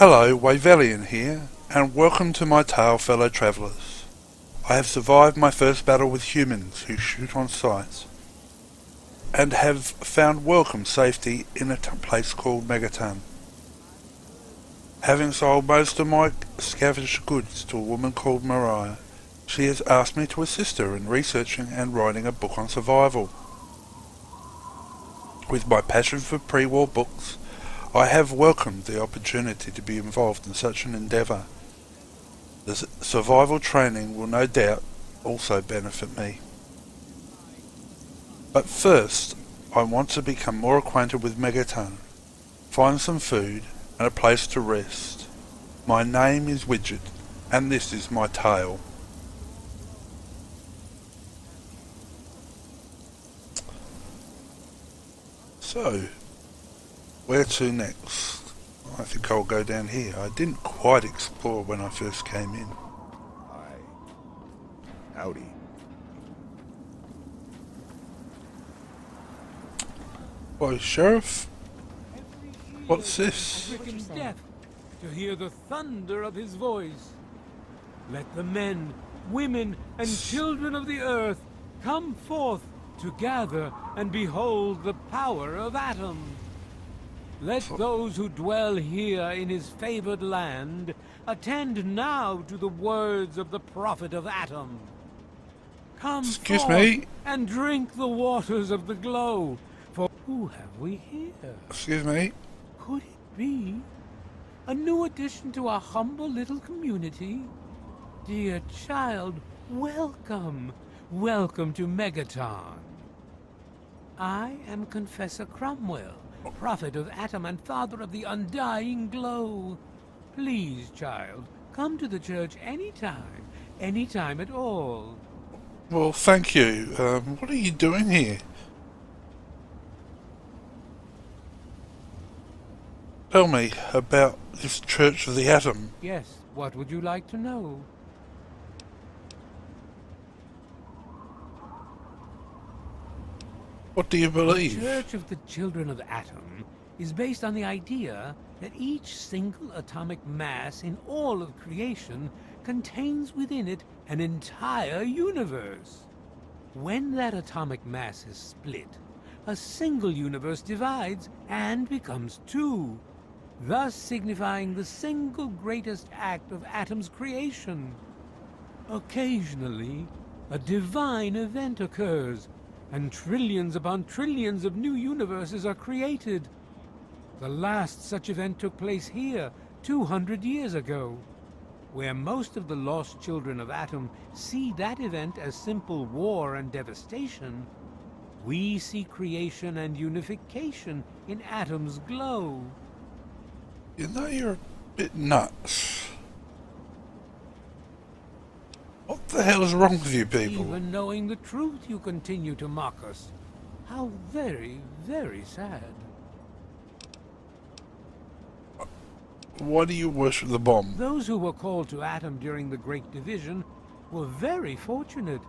Hello, Wavelian here, and welcome to my tale, fellow travellers. I have survived my first battle with humans who shoot on sight, and have found welcome safety in a place called Megaton. Having sold most of my scavenged goods to a woman called Mariah, she has asked me to assist her in researching and writing a book on survival. With my passion for pre-war books, I have welcomed the opportunity to be involved in such an endeavour. The survival training will no doubt also benefit me. But first, I want to become more acquainted with Megaton, find some food and a place to rest. My name is Widget, and this is my tale. So, where to next? I think I'll go down here. I didn't quite explore when I first came in. Hi. Howdy. Why, Sheriff? What's this? Death to hear the thunder of his voice. Let the men, women, and children of the earth come forth to gather and behold the power of Atom. Let those who dwell here in his favored land attend now to the words of the prophet of Atom. Come Excuse forth me? and drink the waters of the glow. For who have we here? Excuse me? Could it be a new addition to our humble little community? Dear child, welcome. Welcome to Megaton. I am Confessor Cromwell, prophet of Atom and father of the undying glow. Please, child, come to the church anytime at all. Well, thank you. What are you doing here? Tell me about this Church of the Atom. Yes, what would you like to know? What do you believe? The Church of the Children of Atom is based on the idea that each single atomic mass in all of creation contains within it an entire universe. When that atomic mass is split, a single universe divides and becomes two, thus signifying the single greatest act of Atom's creation. Occasionally, a divine event occurs, and trillions upon trillions of new universes are created. The last such event took place here 200 years ago. Where most of the lost children of Atom see that event as simple war and devastation, we see creation and unification in Atom's glow. You know, you're a bit nuts. What the hell is wrong with you people? Even knowing the truth, you continue to mock us. How very, very sad. Why do you worship the bomb? Those who were called to Atom during the Great Division were very fortunate.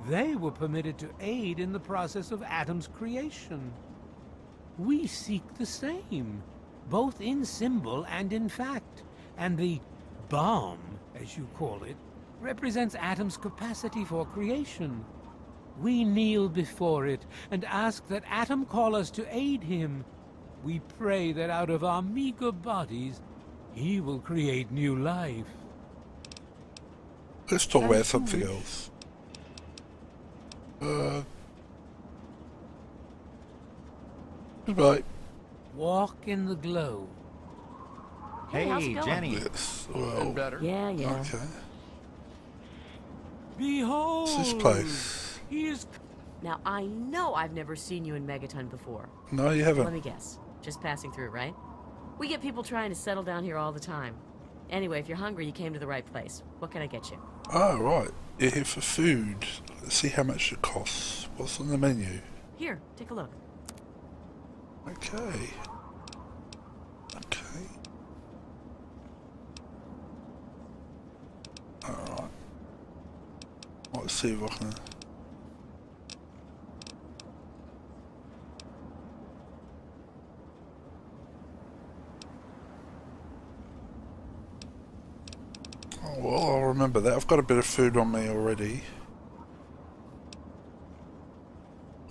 They were permitted to aid in the process of Atom's creation. We seek the same, both in symbol and in fact, and the bomb, as you call it, represents Atom's capacity for creation. We kneel before it and ask that Atom call us to aid him. We pray that out of our meager bodies, he will create new life. Let's talk about something else. Goodbye. Walk in the glow. Hey, how's it going? Jenny. Yes, well, Better. Yeah. okay. Behold! What's this place? He is... Now, I know I've never seen you in Megaton before. No, you Let haven't. me guess. Just passing through, right? We get people trying to settle down here all the time. Anyway, if you're hungry, you came to the right place. What can I get you? Oh, right. You're here for food. Let's see how much it costs. What's on the menu? Here, take a look. Okay. Okay. Alright. Let's see if I can... Oh, well, I'll remember that. I've got a bit of food on me already.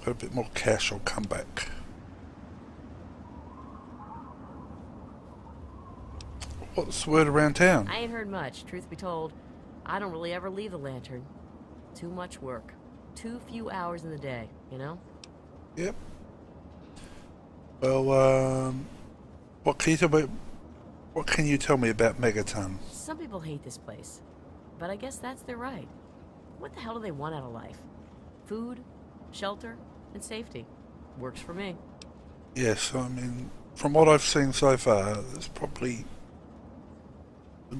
Got a bit more cash, I'll come back. What's the word around town? I ain't heard much. Truth be told, I don't really ever leave the lantern. Too much work. Too few hours in the day, you know? Yep. Well, what can you tell me about Megaton? Some people hate this place, but I guess that's their right. What the hell do they want out of life? Food, shelter, and safety. Works for me. Yes, I mean, from what I've seen so far, there's probably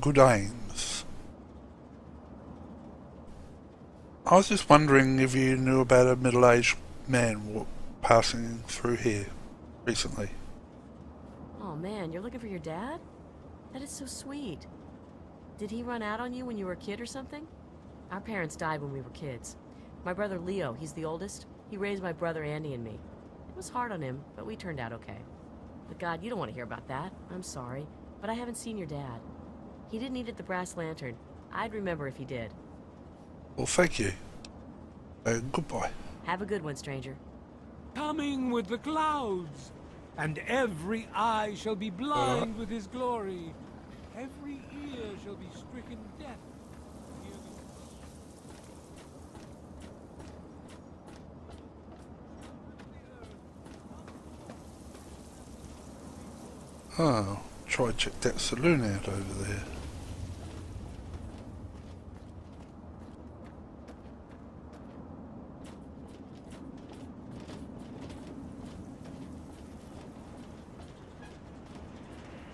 good aims. I was just wondering if you knew about a middle-aged man passing through here recently. Oh man, you're looking for your dad? That is so sweet. Did he run out on you when you were a kid or something? Our parents died when we were kids. My brother Leo, he's the oldest. He raised my brother Andy and me. It was hard on him, but we turned out okay. But God, you don't want to hear about that. I'm sorry, but I haven't seen your dad. He didn't eat at the Brass Lantern. I'd remember if he did. Well, thank you. Goodbye. Have a good one, stranger. Coming with the clouds, and every eye shall be blind with his glory. Every ear shall be stricken deaf. Oh, try to check that saloon out over there.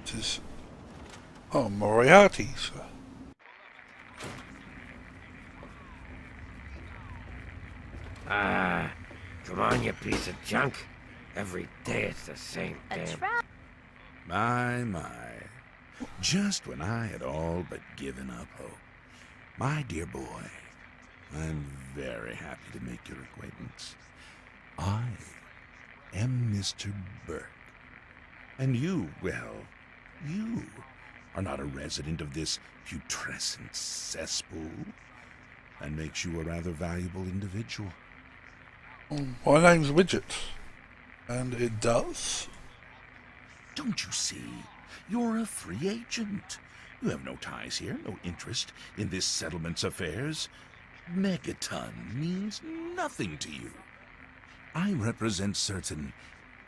This is... Oh, Moriarty's. Come on, you piece of junk. Every day it's the same damn... My. Just when I had all but given up hope. My dear boy, I'm very happy to make your acquaintance. I am Mr. Burke. And you, well, you are not a resident of this putrescent cesspool. That makes you a rather valuable individual. My name's Widget. And it does? Don't you see? You're a free agent. You have no ties here, no interest in this settlement's affairs. Megaton means nothing to you. I represent certain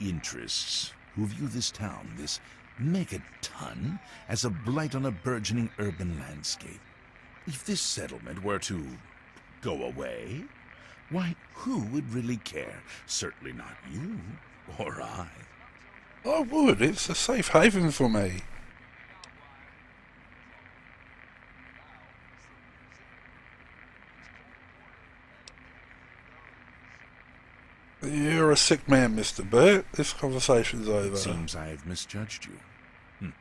interests who view this town, this Megaton, as a blight on a burgeoning urban landscape. If this settlement were to go away, why, who would really care? Certainly not you or I. I would. It's a safe haven for me. You're a sick man, Mr. Burt. This conversation's over. It seems I've misjudged you.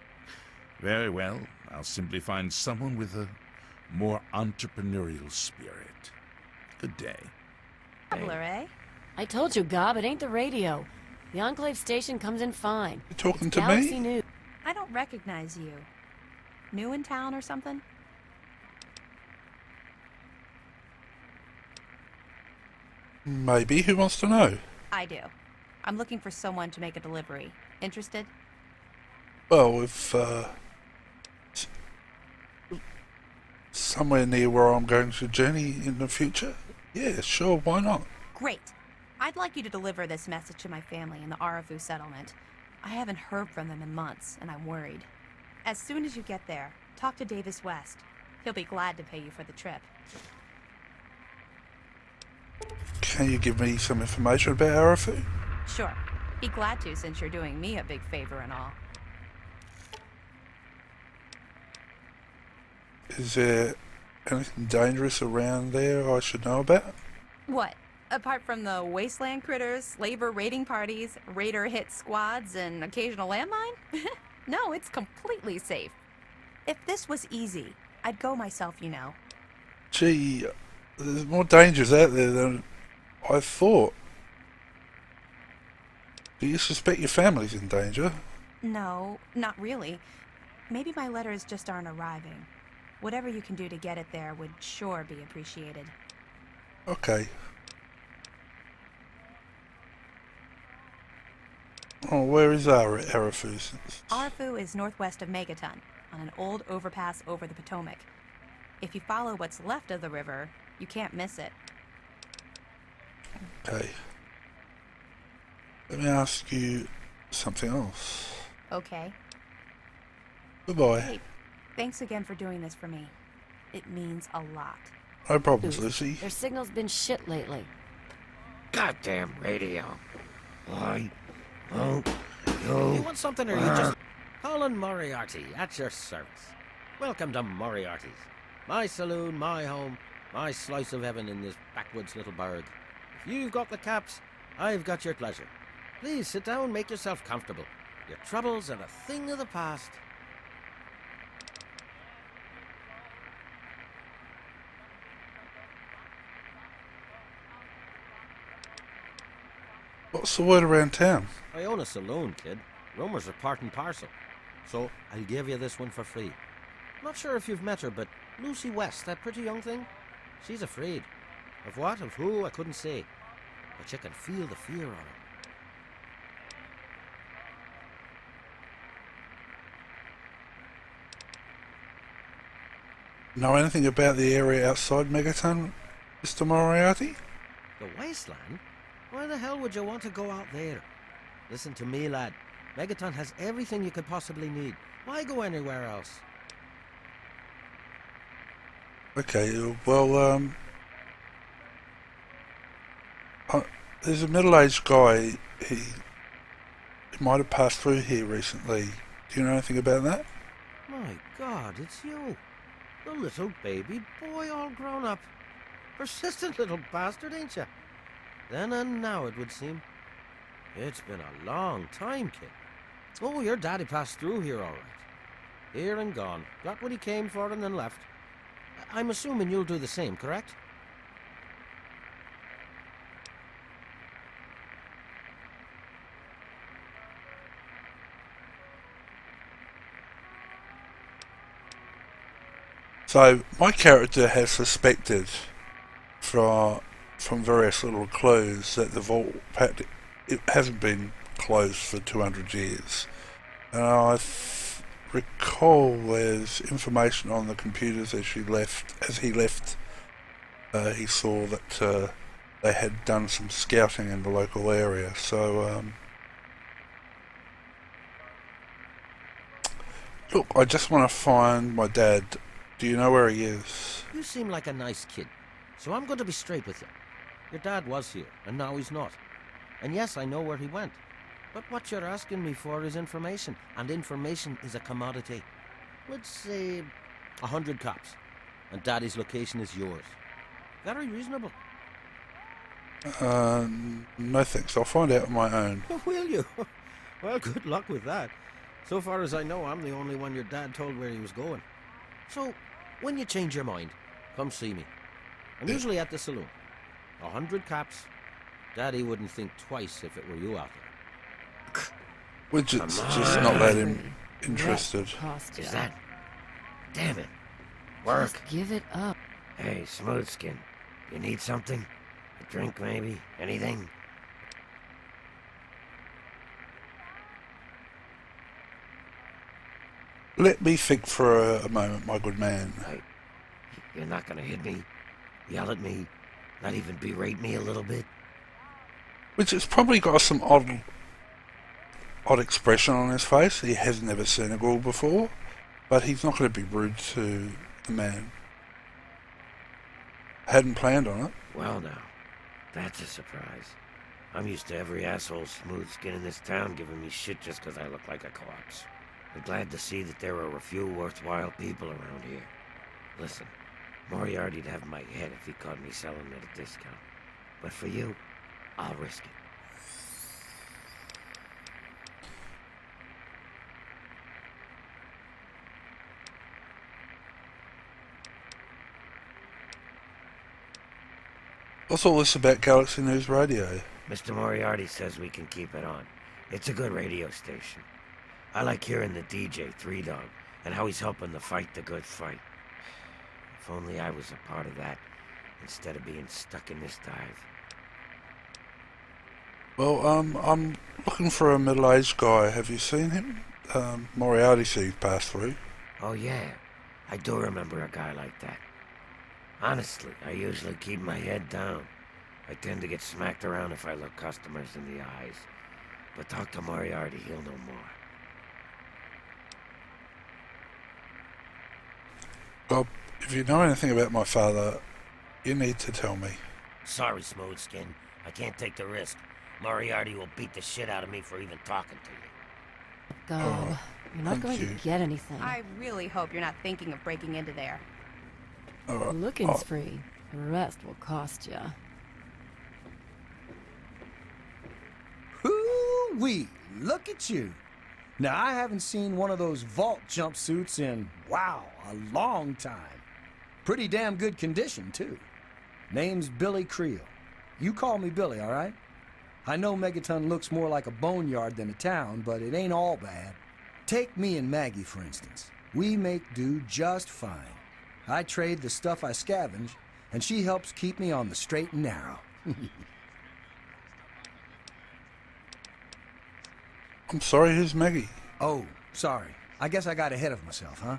Very well. I'll simply find someone with a more entrepreneurial spirit. Good day. Traveler, eh? I told you, Gob, it ain't the radio. The Enclave station comes in fine. You talking It's to Galaxy me? News. I don't recognize you. New in town or something? Maybe. Who wants to know? I do. I'm looking for someone to make a delivery. Interested? Well, if, somewhere near where I'm going to journey in the future? Yeah, sure, why not? Great. I'd like you to deliver this message to my family in the Arafu settlement. I haven't heard from them in months, and I'm worried. As soon as you get there, talk to Davis West. He'll be glad to pay you for the trip. Can you give me some information about Arafu? Sure. Be glad to, since you're doing me a big favor and all. Is there anything dangerous around there I should know about? What? Apart from the wasteland critters, labor raiding parties, raider hit squads, and occasional landmine? No, it's completely safe. If this was easy, I'd go myself, you know. Gee, there's more dangers out there than I thought. Do you suspect your family's in danger? No, not really. Maybe my letters just aren't arriving. Whatever you can do to get it there would sure be appreciated. Okay. Oh, where is Arafu? Arafu is northwest of Megaton, on an old overpass over the Potomac. If you follow what's left of the river, you can't miss it. Okay. Let me ask you something else. Okay. Goodbye. Hey, thanks again for doing this for me. It means a lot. No problems, Lucy. Their signal's been shit lately. Goddamn radio. Why? Oh, You want something or you just... Colin Moriarty, at your service. Welcome to Moriarty's. My saloon, my home, my slice of heaven in this backwoods little burg. If you've got the caps, I've got your pleasure. Please sit down, make yourself comfortable. Your troubles are a thing of the past. What's the word around town? I own a saloon, kid. Rumors are part and parcel. So I'll give you this one for free. Not sure if you've met her, but Lucy West, that pretty young thing, she's afraid. Of what, of who, I couldn't say. But you can feel the fear on her. Know anything about the area outside Megaton, Mr. Moriarty? The Wasteland? Why the hell would you want to go out there? Listen to me, lad. Megaton has everything you could possibly need. Why go anywhere else? Okay, well, there's a middle-aged guy, he might have passed through here recently. Do you know anything about that? My God, it's you. The little baby boy all grown up. Persistent little bastard, ain't you? Then and now, it would seem. It's been a long time, kid. Oh, your daddy passed through here all right. Here and gone. Got what he came for and then left. I'm assuming you'll do the same, correct? So, my character has suspected from various little clues that the vault, it hasn't been closed for 200 years. And I recall there's information on the computers as he left. He saw that they had done some scouting in the local area. So, look, I just want to find my dad. Do you know where he is? You seem like a nice kid, so I'm going to be straight with you. Your dad was here, and now he's not. And yes, I know where he went. But what you're asking me for is information, and information is a commodity. Let's say 100 cops, and Daddy's location is yours. Very reasonable. No thanks. I'll find out on my own. Will you? Well, good luck with that. So far as I know, I'm the only one your dad told where he was going. So, when you change your mind, come see me. I'm usually at the saloon. 100 caps. Daddy wouldn't think twice if it were you out there. Widget's just not that interested. is that... Damn it. Work. Just give it up. Hey, Smoothskin. You need something? A drink, maybe? Anything? Let me think for a moment, my good man. Hey, you're not gonna hit me? Yell at me? Not even berate me a little bit? Widget's probably got some odd expression on his face. He has never seen a ghoul before, but he's not going to be rude to the man. Hadn't planned on it. Well now, that's a surprise. I'm used to every asshole smooth skin in this town giving me shit just 'cause I look like a corpse. I'm glad to see that there are a few worthwhile people around here. Listen, Moriarty'd have my head if he caught me selling at a discount. But for you, I'll risk it. What's all this about Galaxy News Radio? Mr. Moriarty says we can keep it on. It's a good radio station. I like hearing the DJ, Three Dog, and how he's helping to fight the good fight. If only I was a part of that, instead of being stuck in this dive. Well, I'm looking for a middle-aged guy. Have you seen him? Moriarty said he passed through. Oh yeah, I do remember a guy like that. Honestly, I usually keep my head down. I tend to get smacked around if I look customers in the eyes. But talk to Moriarty, he'll know more. Well, if you know anything about my father, you need to tell me. Sorry, Smoothskin. I can't take the risk. Moriarty will beat the shit out of me for even talking to you. Go. You're not going you. to get anything. I really hope you're not thinking of breaking into there. Looking's free. The rest will cost ya. Hoo-wee! Look at you! Now, I haven't seen one of those vault jumpsuits in, wow, a long time. Pretty damn good condition, too. Name's Billy Creel. You call me Billy, all right? I know Megaton looks more like a boneyard than a town, but it ain't all bad. Take me and Maggie, for instance. We make do just fine. I trade the stuff I scavenge, and she helps keep me on the straight and narrow. I'm sorry, who's Maggie? Oh, sorry. I guess I got ahead of myself, huh?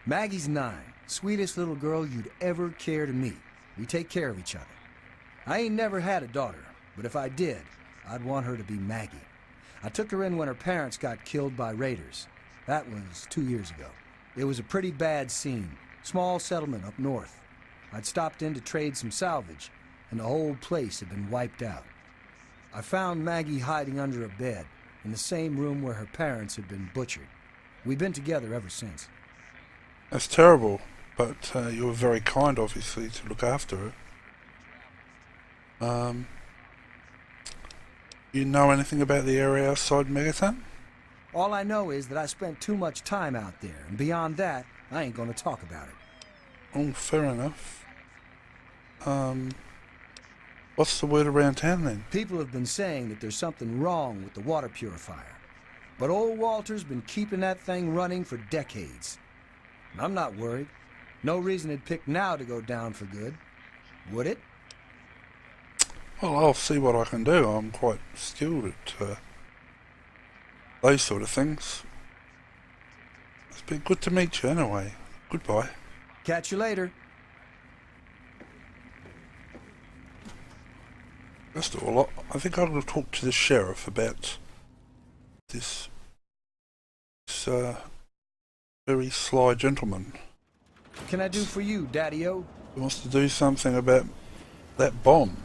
Maggie's 9. Sweetest little girl you'd ever care to meet. We take care of each other. I ain't never had a daughter, but if I did, I'd want her to be Maggie. I took her in when her parents got killed by raiders. That was 2 years ago. It was a pretty bad scene. Small settlement up north. I'd stopped in to trade some salvage, and the whole place had been wiped out. I found Maggie hiding under a bed, in the same room where her parents had been butchered. We've been together ever since. That's terrible, but you were very kind, obviously, to look after her. You know anything about the area outside Megaton? All I know is that I spent too much time out there, and beyond that, I ain't gonna talk about it. Oh, fair enough. What's the word around town then? People have been saying that there's something wrong with the water purifier. But old Walter's been keeping that thing running for decades. And I'm not worried. No reason it'd pick now to go down for good. Would it? Well, I'll see what I can do. I'm quite skilled at those sort of things. It's been good to meet you anyway. Goodbye. Catch you later. First of all, I think I'm going to talk to the sheriff about this very sly gentleman. What can I do for you, Daddy-O? He wants to do something about that bomb.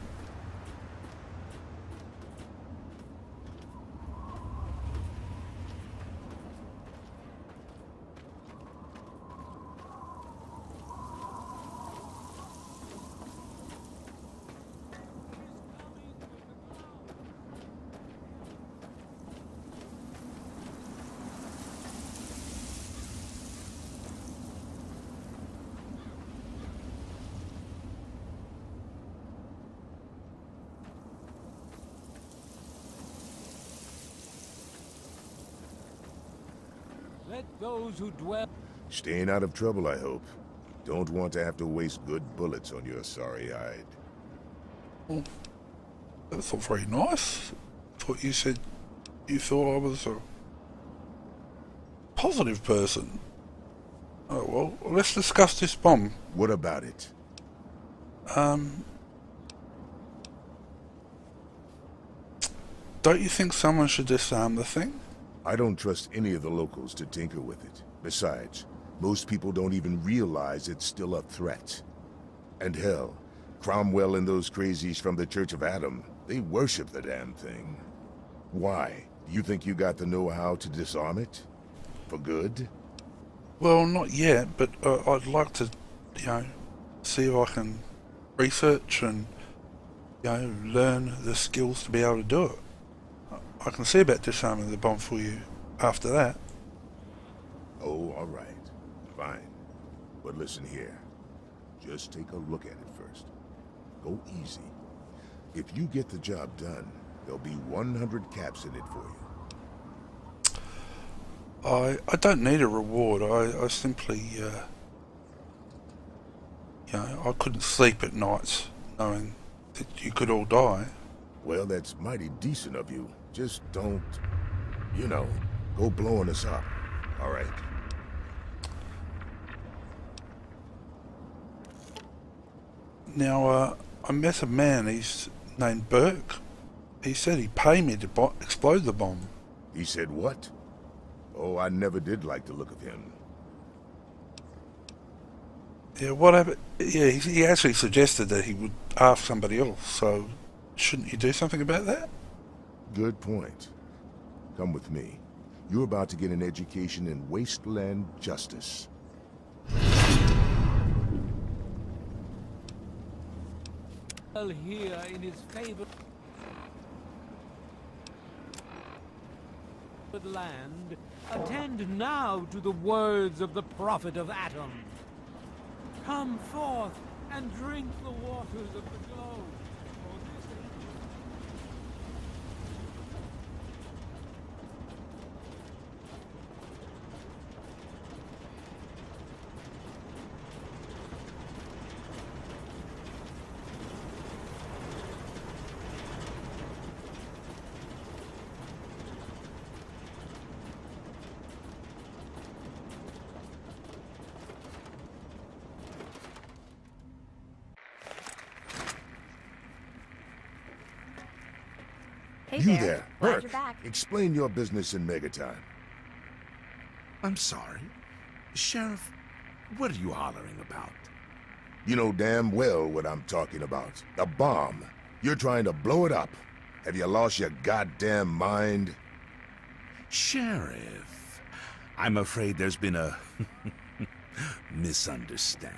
Let those who dwell... Staying out of trouble, I hope. Don't want to have to waste good bullets on your sorry hide. Oh, that's not very nice. Thought you said you thought I was a positive person. Oh well, let's discuss this bomb. What about it? Don't you think someone should disarm the thing? I don't trust any of the locals to tinker with it. Besides, most people don't even realize it's still a threat. And hell, Cromwell and those crazies from the Church of Adam, they worship the damn thing. Why? Do you think you got the know-how to disarm it? For good? Well, not yet, but I'd like to, see if I can research and, learn the skills to be able to do it. I can see about disarming the bomb for you after that. Oh, all right. Fine. But listen here. Just take a look at it first. Go easy. If you get the job done, there'll be 100 caps in it for you. I don't need a reward. I simply You know, I couldn't sleep at nights knowing that you could all die. Well, that's mighty decent of you. Just don't, you know, go blowing us up. All right. Now, I met a man, he's named Burke. He said he'd pay me to explode the bomb. He said what? Oh, I never did like the look of him. Yeah, what happened? Yeah, he actually suggested that he would ask somebody else, so shouldn't you do something about that? Good point. Come with me. You're about to get an education in wasteland justice. Here in his favored land, attend now to the words of the prophet of Atom. Come forth and drink the waters of the globe. For this Hey You there. there, Glad Burke. you're back. Explain your business in Megaton. I'm sorry. Sheriff, what are you hollering about? You know damn well what I'm talking about. The bomb. You're trying to blow it up. Have you lost your goddamn mind? Sheriff, I'm afraid there's been a misunderstanding.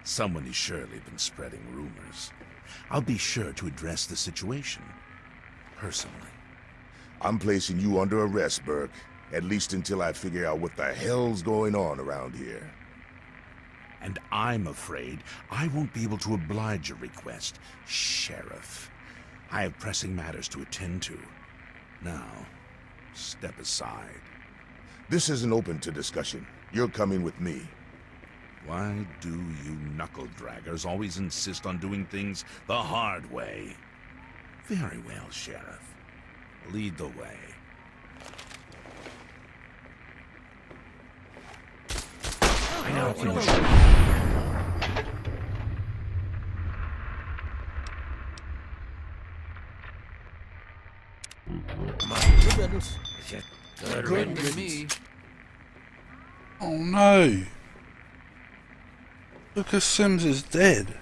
Someone has surely been spreading rumors. I'll be sure to address the situation personally. I'm placing you under arrest, Burke. At least until I figure out what the hell's going on around here. And I'm afraid I won't be able to oblige your request, Sheriff. I have pressing matters to attend to. Now, step aside. This isn't open to discussion. You're coming with me. Why do you knuckle-draggers always insist on doing things the hard way? Very well, Sheriff. Lead the way. I know it's in Good riddance. Good riddance. to me. Oh no! Lucas Sims is dead.